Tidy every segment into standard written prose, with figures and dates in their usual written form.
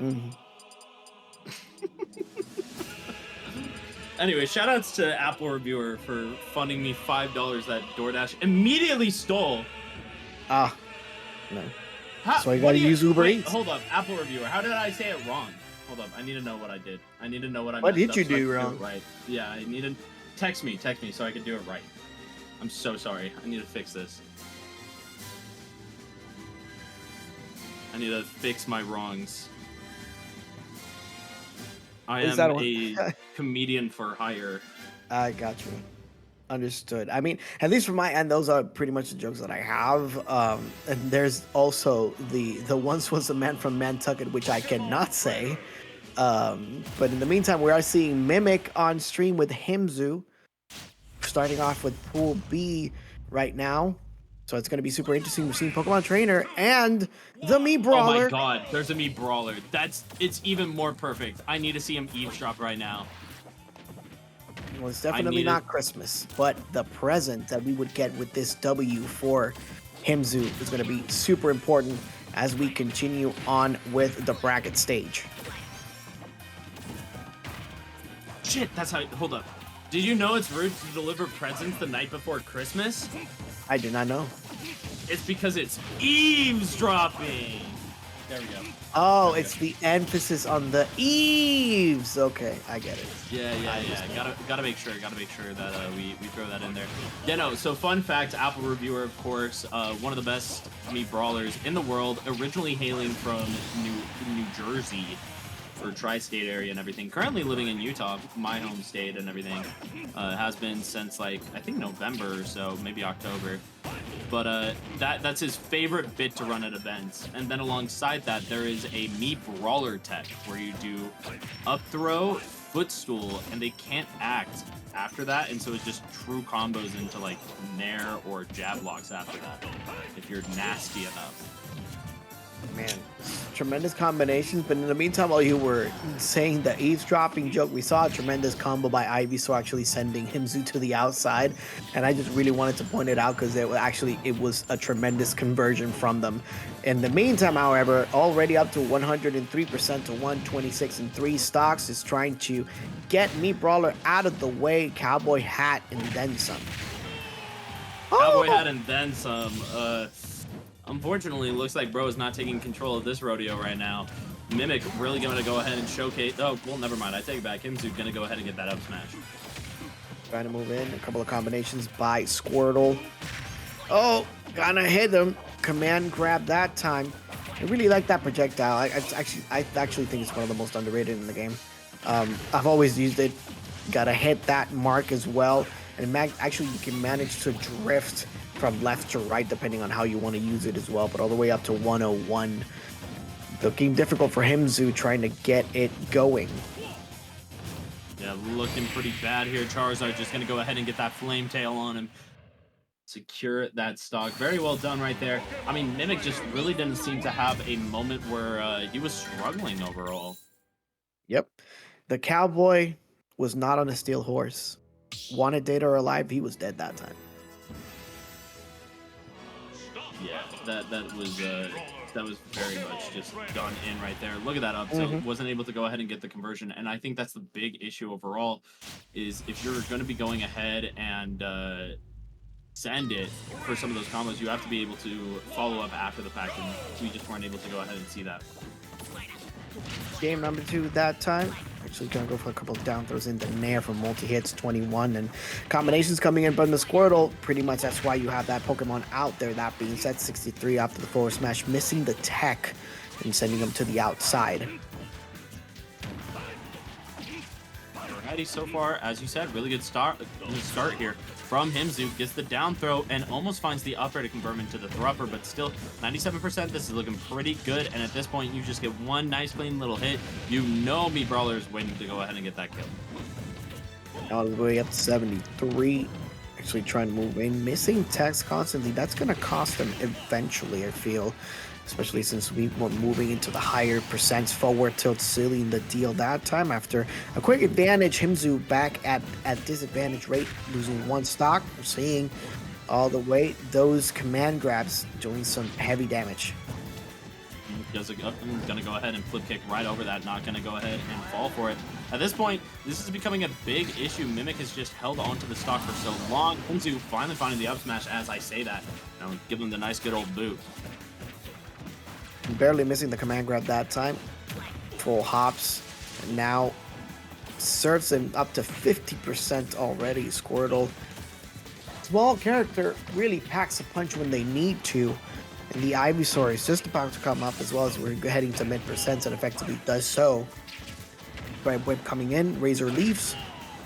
Mhm. Anyway, shoutouts to Apple Reviewer for funding me $5 that DoorDash immediately stole. Ah, no. How? So I What gotta do you? use Uber Wait, Eats. hold up. Apple Reviewer. How did I say it wrong? Hold up. I need to know what I did. I need to know what I What messed did up you so I do can do wrong? it right. Yeah, I need to text me so I can do it right. I'm so sorry. I need to fix this. I need to fix my wrongs. I What is that am one? a comedian for hire. I got you. Understood. I mean, at least from my end, those are pretty much the jokes that I have. And there's also the once was a man from Nantucket, which I cannot say. But in the meantime, we are seeing Mimik on stream with Himzoo, starting off with Pool B right now. So it's going to be super interesting. We're seeing Pokemon Trainer and the Mii Oh my Brawler. god, there's a Mii Brawler. It's even more perfect. I need to see him eavesdrop right now. Well, it's definitely not Christmas, but the present that we would get with this W for Himzoo is going to be super important as we continue on with the bracket stage. Shit, that's how. Hold up. Did you know it's rude to deliver presents the night before Christmas? I do not know. It's because it's eavesdropping. There we go. Oh, it's the emphasis on the eaves. Okay, I get it. Yeah. Gotta make sure that we throw that in there. Yeah, no. So fun fact: Apple Reviewer, of course, one of the best Mii Brawlers in the world, originally hailing from New Jersey, or tri-state area and everything. Currently living in Utah, my home state and everything. Has been since like I think November or so, maybe October. But that's his favorite bit to run at events. And then alongside that, there is a Mii Brawler tech where you do up throw, footstool, and they can't act after that, and so it's just true combos into like nair or jab blocks after that if you're nasty enough. Man, tremendous combinations. But in the meantime, while you were saying the eavesdropping joke, we saw a tremendous combo by Ivysaur actually sending Himzoo to the outside, and I just really wanted to point it out because it was a tremendous conversion from them. In the meantime, however, already up to 103% to 126 and 3 stocks is trying to get Mii Brawler out of the way. Cowboy hat and then some. Cowboy hat and then some. Unfortunately, it looks like Bro is not taking control of this rodeo right now. Mimik really going to go ahead and showcase. Oh, well, never mind. I take it back. Himzoo going to go ahead and get that up smash. Trying to move in. A couple of combinations by Squirtle. Oh, gonna hit him. Command grab that time. I really like that projectile. I actually think it's one of the most underrated in the game. I've always used it. Gotta hit that mark as well. And actually, you can manage to drift from left to right depending on how you want to use it as well. But all the way up to 101. Looking difficult for Himzoo trying to get it going. Yeah, looking pretty bad here. Charizard just going to go ahead and get that Flame Tail on him. Secure that stock. Very well done right there. I mean, Mimik just really didn't seem to have a moment where he was struggling overall. Yep. The Cowboy was not on a steel horse. Wanted dead or alive, he was dead that time. Yeah, that was very much just done in right there. Look at that up tilt. Wasn't able to go ahead and get the conversion, and I think that's the big issue overall. Is if you're going to be going ahead and send it for some of those combos, you have to be able to follow up after the fact, and we just weren't able to go ahead and see that. Game number 2 that time. Actually gonna go for a couple of down throws in the nair for multi-hits, 21, and combinations coming in from the Squirtle. Pretty much that's why you have that Pokemon out there. That being said, 63 after the forward smash, missing the tech and sending him to the outside. Alrighty, so far, as you said, really good start here from Himzoo. Gets the down throw and almost finds the upper to convert into the thropper, but still 97%. This is looking pretty good, and at this point, you just get one nice clean little hit. You know Mii Brawler is waiting to go ahead and get that kill. All the way up to 73. Actually trying to move in. Missing techs constantly. That's going to cost them eventually, I feel. Especially since we were moving into the higher percents forward tilt, sealing the deal that time. After a quick advantage, Himzoo back at disadvantage rate, losing 1 stock. We're seeing all the way those command grabs doing some heavy damage. gonna go ahead and flip kick right over that, not gonna go ahead and fall for it. At this point, this is becoming a big issue. Mimik has just held on to the stock for so long. Himzoo finally finding the up smash as I say that. Now give him the nice good old boot. Barely missing the command grab that time. Full hops. And now serves him up to 50% already. Squirtle. Small character really packs a punch when they need to. And the Ivysaur is just about to come up as well as we're heading to mid% and effectively does so. Right whip coming in, Razor leaves.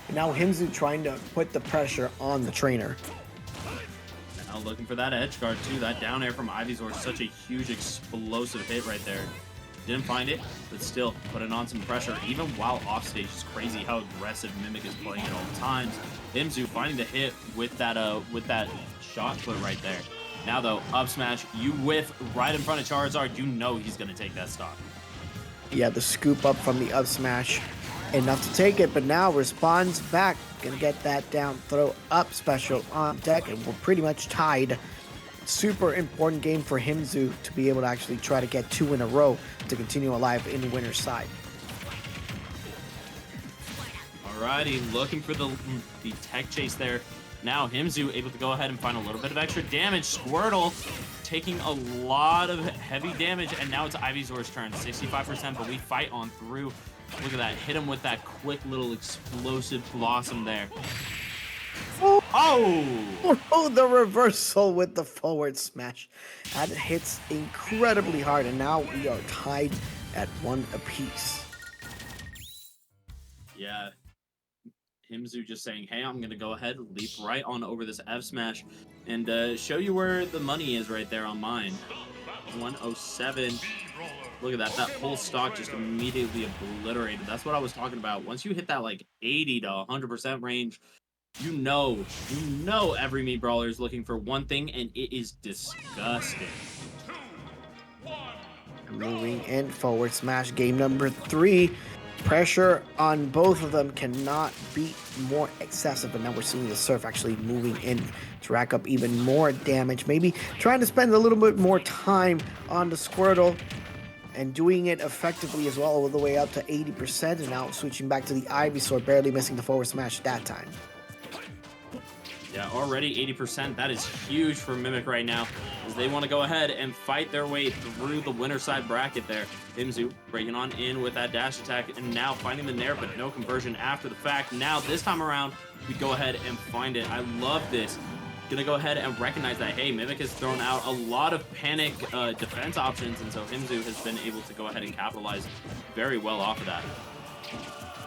And now Himzoo trying to put the pressure on the trainer. Now looking for that edge guard too. That down air from Ivysaur, such a huge explosive hit right there. Didn't find it, but still putting on some pressure even while off stage. It's crazy how aggressive Mimik is playing at all times. Himzoo finding the hit with that shot put right there. Now though, up smash, you whiff right in front of Charizard, you know he's gonna take that stock. Yeah, the scoop up from the up smash, enough to take it, but now responds back. Gonna get that down throw up special on deck, and we're pretty much tied. Super important game for Himzoo to be able to actually try to get 2 in a row to continue alive in the winner's side. Alrighty, looking for the tech chase there. Now Himzoo able to go ahead and find a little bit of extra damage. Squirtle taking a lot of heavy damage, and now it's Ivysaur's turn. 65%, but we fight on through. Look at that. Hit him with that quick little explosive blossom there. Oh, the reversal with the forward smash. That hits incredibly hard, and now we are tied at 1 apiece. Yeah. Himzoo just saying, hey, I'm going to go ahead, leap right on over this F smash, and show you where the money is right there on mine. 107. Look at that. That whole stock just immediately obliterated. That's what I was talking about. Once you hit that like 80 to 100% range, you know every Mii Brawler is looking for one thing, and it is disgusting. Moving in, forward smash, game number 3. Pressure on both of them cannot be more excessive, and now we're seeing the Surf actually moving in to rack up even more damage. Maybe trying to spend a little bit more time on the Squirtle and doing it effectively as well, all the way up to 80%, and now switching back to the Ivysaur, barely missing the forward smash that time. Yeah, already 80%. That is huge for Mimik right now, as they want to go ahead and fight their way through the winner side bracket there. Himzoo breaking on in with that dash attack, and now finding the nair, but no conversion after the fact. Now, this time around, we go ahead and find it. I love this. Gonna go ahead and recognize that, hey, Mimik has thrown out a lot of panic defense options, and so Himzoo has been able to go ahead and capitalize very well off of that.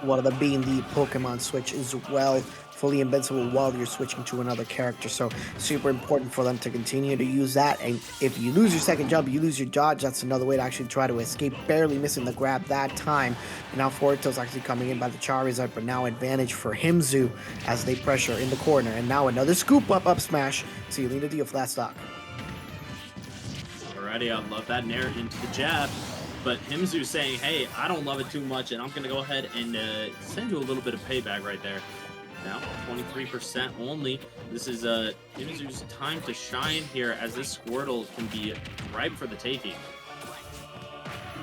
One of them being the Pokemon switch as well. Fully invincible while you're switching to another character, so super important for them to continue to use that. And if you lose your second jump, you lose your dodge. That's another way to actually try to escape, barely missing the grab that time. And now forward tilt's actually coming in by the Charizard, but now advantage for Himzoo as they pressure in the corner. And now another scoop up smash, sealing the deal for that stock. Alrighty, I love that nair into the jab, but Himzoo saying, hey, I don't love it too much, and I'm gonna go ahead and send you a little bit of payback right there. Now, 23% only. This is Himzoo's time to shine here, as this Squirtle can be ripe for the taking.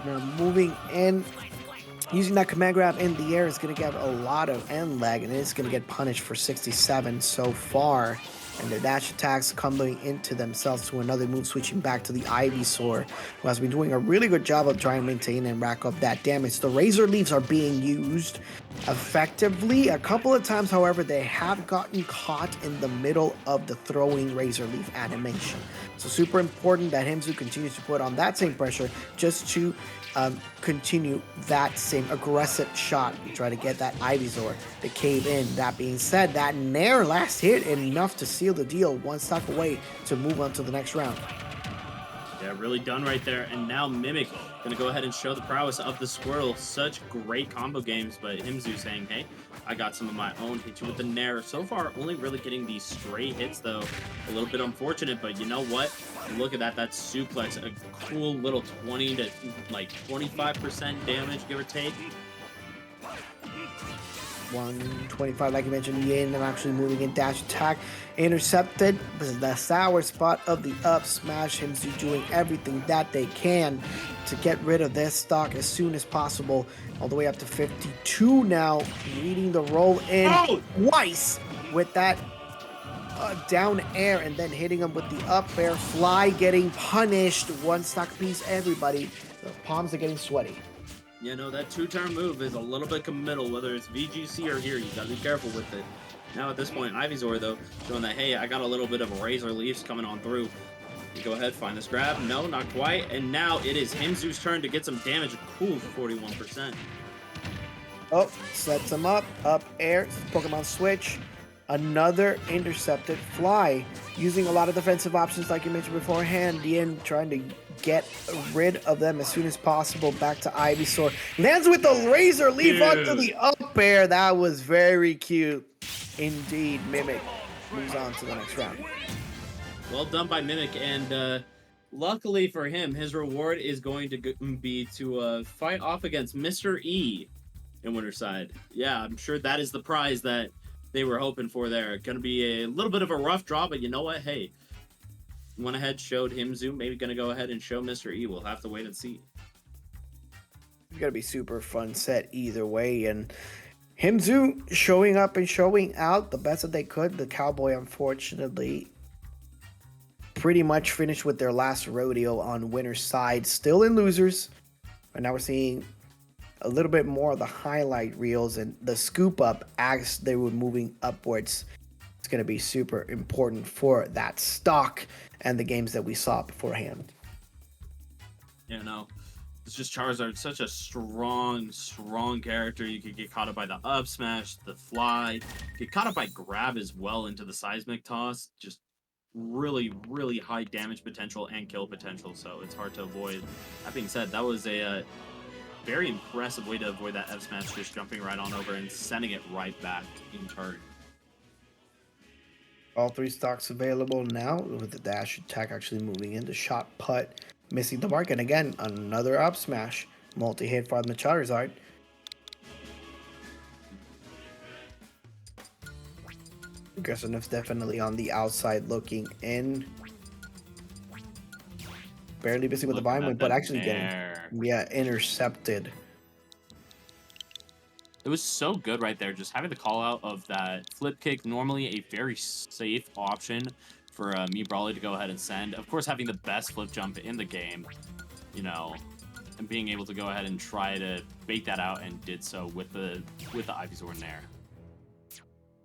Now moving in, using that command grab in the air is going to get a lot of end lag, and it's going to get punished for 67 so far. And the dash attacks coming into themselves to another move, switching back to the Ivysaur, who has been doing a really good job of trying to maintain and rack up that damage. The Razor Leaves are being used effectively. A couple of times, however, they have gotten caught in the middle of the throwing Razor Leaf animation. So super important that Himzoo continues to put on that same pressure just to continue that same aggressive shot to try to get that Ivysaur to cave in. That being said, that nair last hit enough to seal the deal, 1 stock away to move on to the next round. Yeah, really done right there. And now Mimik gonna go ahead and show the prowess of the Squirtle. Such great combo games, but Himzoo saying, hey, I got some of my own. Hit you with the nair. So far, only really getting these stray hits, though. A little bit unfortunate, but you know what? Look at that. That's suplex. A cool little 20 to like 25% damage, give or take. 125, like you mentioned, Yin, and actually moving in dash attack. Intercepted. This is the sour spot of the up smash. Himzoo doing everything that they can to get rid of this stock as soon as possible. All the way up to 52 now. Reading the roll in twice with that down air and then hitting him with the up air. Fly getting punished. One stock piece, everybody. The palms are getting sweaty. You know, that two-turn move is a little bit committal, whether it's VGC or here. You gotta be careful with it. Now at this point, Ivysaur, though, showing that, hey, I got a little bit of Razor Leafs coming on through. You go ahead, find this grab. No, not quite. And now it is Himzoo's turn to get some damage. Cool for 41%. Oh, sets him up. Up air. Pokemon switch. Another intercepted fly. Using a lot of defensive options like you mentioned beforehand. Yin trying to get rid of them as soon as possible. Back to Ivysaur. Lands with the Razor Leaf onto the up air. That was very cute indeed. Mimik moves on to the next round. Well done by Mimik, and luckily for him, his reward is going to be to fight off against Mr. E in Winterside. Yeah, I'm sure that is the prize that they were hoping for there. Going to be a little bit of a rough draw, but you know what? Hey, went ahead, showed Himzoo. Maybe going to go ahead and show Mr. E. We'll have to wait and see. It's going to be super fun set either way, and Himzoo showing up and showing out the best that they could. The Cowboy, unfortunately, pretty much finished with their last rodeo on winner's side. Still in losers. And now we're seeing a little bit more of the highlight reels and the scoop up as they were moving upwards. It's going to be super important for that stock and the games that we saw beforehand. You know, it's just Charizard, such a strong character. You could get caught up by the up smash, the fly, get caught up by grab as well into the seismic toss. Just really high damage potential and kill potential, so it's hard to avoid. That being said, that was a very impressive way to avoid that F smash, just jumping right on over and sending it right back in turn. All three stocks available now with the dash attack actually moving in. The shot put missing the mark, and again another up smash multi-hit from the Charizard. Aggressiveness definitely on the outside looking in. Barely missing with the Vine Whip, but actually getting intercepted. It was so good right there, just having the call out of that flip kick, normally a very safe option for me Brawler to go ahead and send. Of course, having the best flip jump in the game, you know, and being able to go ahead and try to bait that out, and did so with the Ivysaur in there.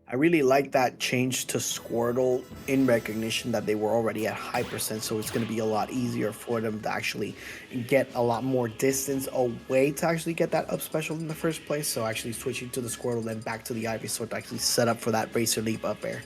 I really like that change to Squirtle in recognition that they were already at high percent, so it's going to be a lot easier for them to actually get a lot more distance away to actually get that up special in the first place. So actually switching to the Squirtle, then back to the Ivysaur to actually set up for that Razor Leap up air.